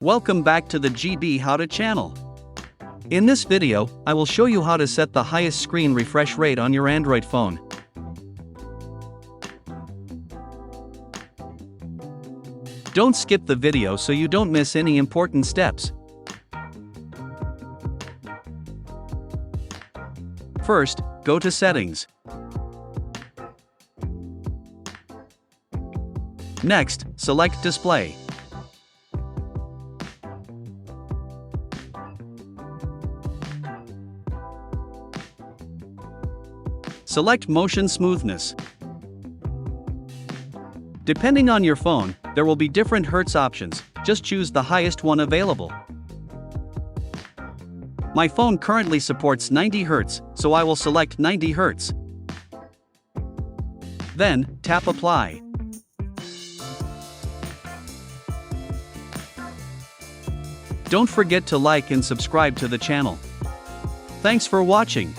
Welcome back to the GB How To channel. In this video, I will show you how to set the highest screen refresh rate on your Android phone. Don't skip the video so you don't miss any important steps. First, go to Settings. Next, select Display. Select Motion Smoothness. Depending on your phone, there will be different hertz options. Just choose the highest one available. My phone currently supports 90 Hz, so I will select 90 Hz. Then, tap Apply. Don't forget to like and subscribe to the channel. Thanks for watching.